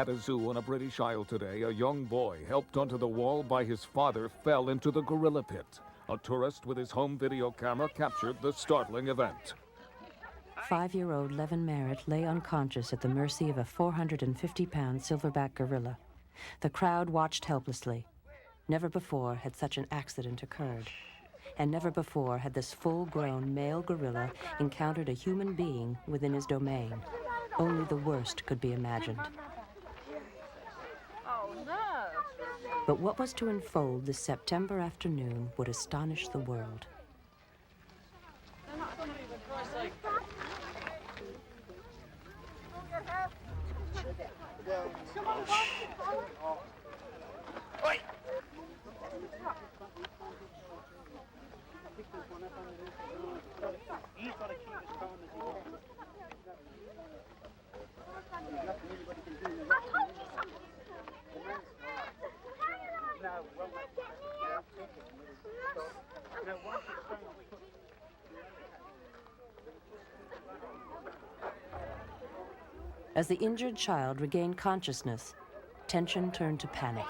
At a zoo on a British Isle today, a young boy helped onto the wall by his father fell into the gorilla pit. A tourist with his home video camera captured the startling event. 5-year-old Levin Merritt lay unconscious at the mercy of a 450-pound silverback gorilla. The crowd watched helplessly. Never before had such an accident occurred. And never before had this full-grown male gorilla encountered a human being within his domain. Only the worst could be imagined. But what was to unfold this September afternoon would astonish the world. As the injured child regained consciousness, tension turned to panic.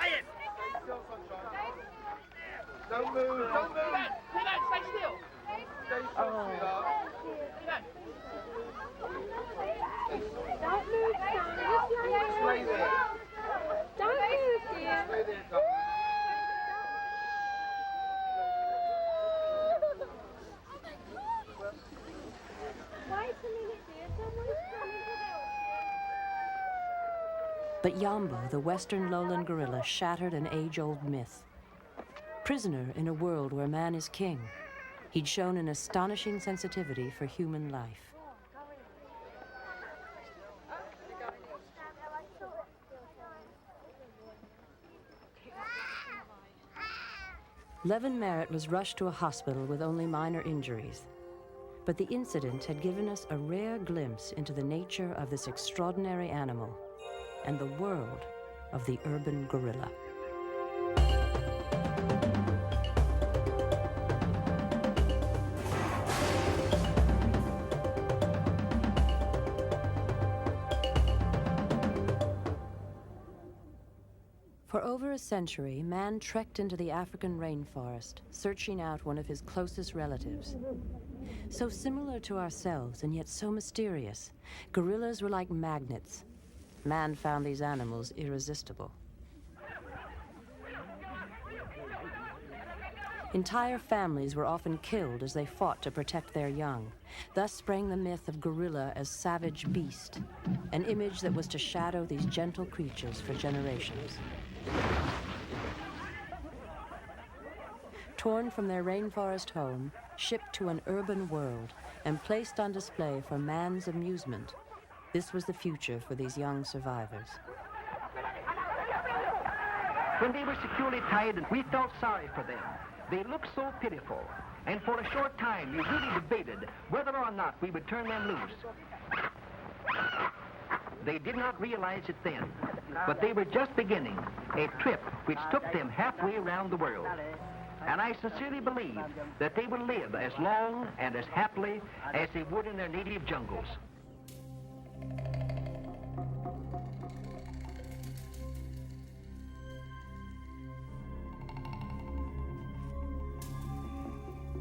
Don't move, don't move. Stay still. Stay still, sweetheart. Don't move, son. Stay there. Don't move, dear. Stay there, darling. Wait a minute, dear. Someone's coming to help. But Yambo, the western lowland gorilla, shattered an age-old myth. Prisoner in a world where man is king, he'd shown an astonishing sensitivity for human life. Levin Merritt was rushed to a hospital with only minor injuries. But the incident had given us a rare glimpse into the nature of this extraordinary animal and the world of the urban gorilla. For over a century, man trekked into the African rainforest, searching out one of his closest relatives. So similar to ourselves and yet so mysterious, gorillas were like magnets. Man found these animals irresistible. Entire families were often killed as they fought to protect their young. Thus sprang the myth of gorilla as savage beast, an image that was to shadow these gentle creatures for generations. Torn from their rainforest home, shipped to an urban world, and placed on display for man's amusement, this was the future for these young survivors. When they were securely tied, we felt sorry for them. They looked so pitiful, and for a short time we really debated whether or not we would turn them loose. They did not realize it then, but they were just beginning a trip which took them halfway around the world. And I sincerely believe that they will live as long and as happily as they would in their native jungles.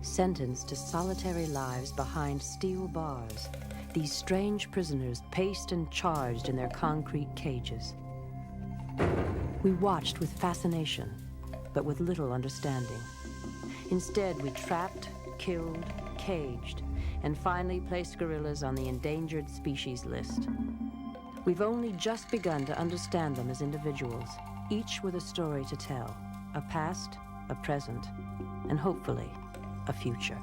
Sentenced to solitary lives behind steel bars, these strange prisoners paced and charged in their concrete cages. We watched with fascination, but with little understanding. Instead, we trapped, killed, caged, and finally placed gorillas on the endangered species list. We've only just begun to understand them as individuals, each with a story to tell, a past, a present, and hopefully, a future.